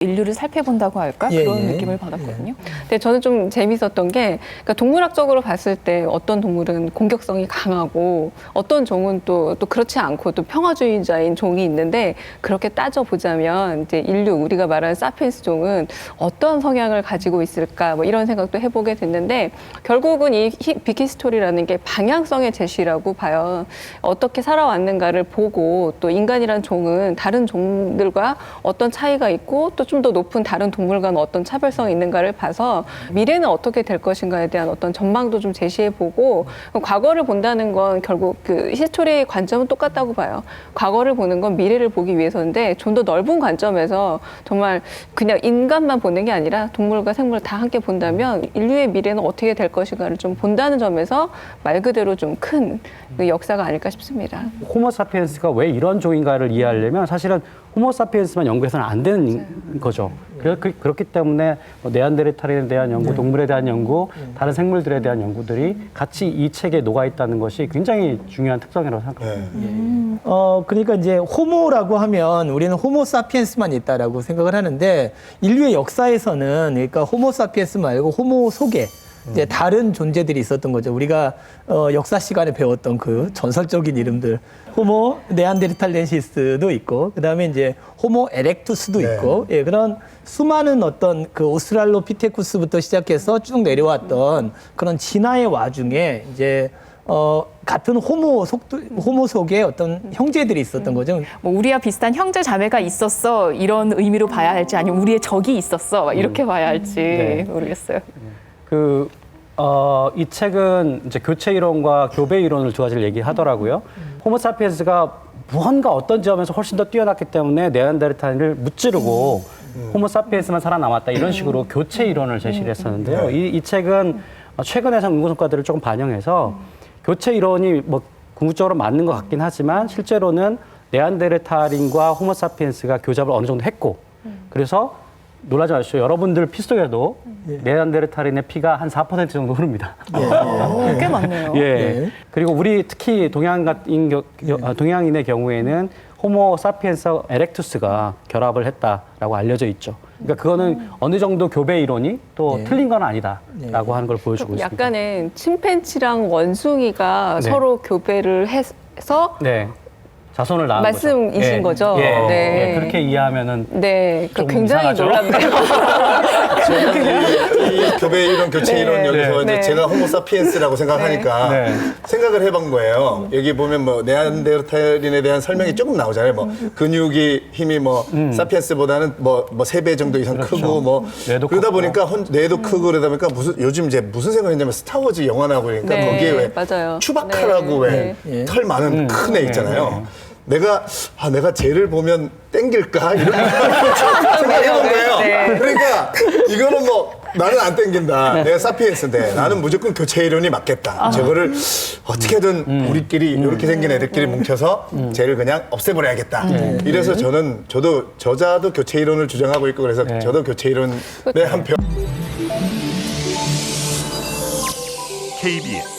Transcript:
인류를 살펴본다고 할까? 예, 그런 예. 느낌을 받았거든요. 근데 저는 좀 재밌었던 게, 그러니까 동물학적으로 봤을 때 어떤 동물은 공격성이 강하고 어떤 종은 또 그렇지 않고 또 평화주의자인 종이 있는데, 그렇게 따져보자면 이제 인류, 우리가 말하는 사피엔스 종은 어떤 성향을 가지고 있을까, 뭐 이런 생각도 해보게 됐는데, 결국은 이 비키스토리라는 게 방향성의 제시라고 봐요. 어떻게 살아왔는가를 보고, 또 인간이란 종은 다른 종들과 어떤 차이가 있고 또 좀 더 높은 다른 동물과는 어떤 차별성이 있는가를 봐서 미래는 어떻게 될 것인가에 대한 어떤 전망도 좀 제시해보고, 과거를 본다는 건 결국 그 히스토리의 관점은 똑같다고 봐요. 과거를 보는 건 미래를 보기 위해서인데, 좀 더 넓은 관점에서 정말 그냥 인간만 보는 게 아니라 동물과 생물을 다 함께 본다면 인류의 미래는 어떻게 될 것인가를 좀 본다는 점에서 말 그대로 좀 큰 역사가 아닐까 싶습니다. 호모사피엔스가 왜 이런 종인가를 이해하려면 사실은 호모사피엔스만 연구해서는 안 되는 거죠. 그렇기 때문에 네안데르탈인에 대한 연구, 동물에 대한 연구, 다른 생물들에 대한 연구들이 같이 이 책에 녹아 있다는 것이 굉장히 중요한 특성이라고 생각합니다. 그러니까 이제 호모라고 하면 우리는 호모사피엔스만 있다라고 생각을 하는데, 인류의 역사에서는 그러니까 호모사피엔스 말고 호모 속에 이제 다른 존재들이 있었던 거죠. 우리가 역사 시간에 배웠던 그 전설적인 이름들, 호모 네안데르탈렌시스도 있고, 그다음에 이제 호모 에렉투스도 있고, 예, 그런 수많은 어떤 그 오스트랄로피테쿠스부터 시작해서 쭉 내려왔던 그런 진화의 와중에 이제 같은 호모 속에 어떤 형제들이 있었던 거죠. 뭐 우리와 비슷한 형제 자매가 있었어, 이런 의미로 봐야 할지, 아니면 우리의 적이 있었어, 막 이렇게 봐야 할지 모르겠어요. 이 책은 이제 교체 이론과 교배 이론을 두 가지를 얘기하더라고요. 호모사피엔스가 무언가 어떤 점에서 훨씬 더 뛰어났기 때문에 네안데르탈인을 무찌르고 호모사피엔스만 살아남았다, 이런 식으로 교체 이론을 제시를 했었는데요. 이 책은 최근의 연구 성과들을 조금 반영해서 교체 이론이 뭐 궁극적으로 맞는 것 같긴 하지만, 실제로는 네안데르탈인과 호모사피엔스가 교잡을 어느 정도 했고, 그래서 놀라지 마십시오. 여러분들 피 속에도 네안데르탈인의 피가 한 4% 정도 흐릅니다. 꽤 많네요. 예. 그리고 우리 특히 동양인의 경우에는 호모 사피엔스 에렉투스가 결합을 했다라고 알려져 있죠. 그러니까 그거는 어느 정도 교배 이론이 또 틀린 건 아니다라고 하는 걸 보여주고 있습니다. 약간은 침팬지랑 원숭이가 서로 교배를 해서 자손을 낳은 말씀이신 거죠? 네. 그렇게 이해하면은 그 굉장히 놀랍네요. 이 교배 이론, 교체 이론 여기서 이제 제가 호모사피엔스라고 생각하니까 생각을 해본 거예요. 여기 보면 뭐 네안데르탈인에 대한 설명이 조금 나오잖아요. 뭐 근육이 힘이 뭐 사피엔스보다는 뭐 3배 정도 이상 크고 뭐 그러다 보니까 뇌도 크고 그러다 보니까 요즘 이제 무슨 생각했냐면 스타워즈 영화 나오고 그러니까 거기에 왜 맞아요. 추바카라고 왜 털 많은 큰 애 있잖아요. 내가 쟤를 보면 땡길까? 이런 생각해본 거예요. 그러니까 이거는 뭐 나는 안 땡긴다. 내가 사피엔스인데 나는 무조건 교체 이론이 맞겠다. 저거를 어떻게든 우리끼리 이렇게 생긴 애들끼리 뭉쳐서 쟤를 그냥 없애버려야겠다. 이래서 저자도 교체 이론을 주장하고 있고, 그래서 저도 교체 이론의 한 표. KBS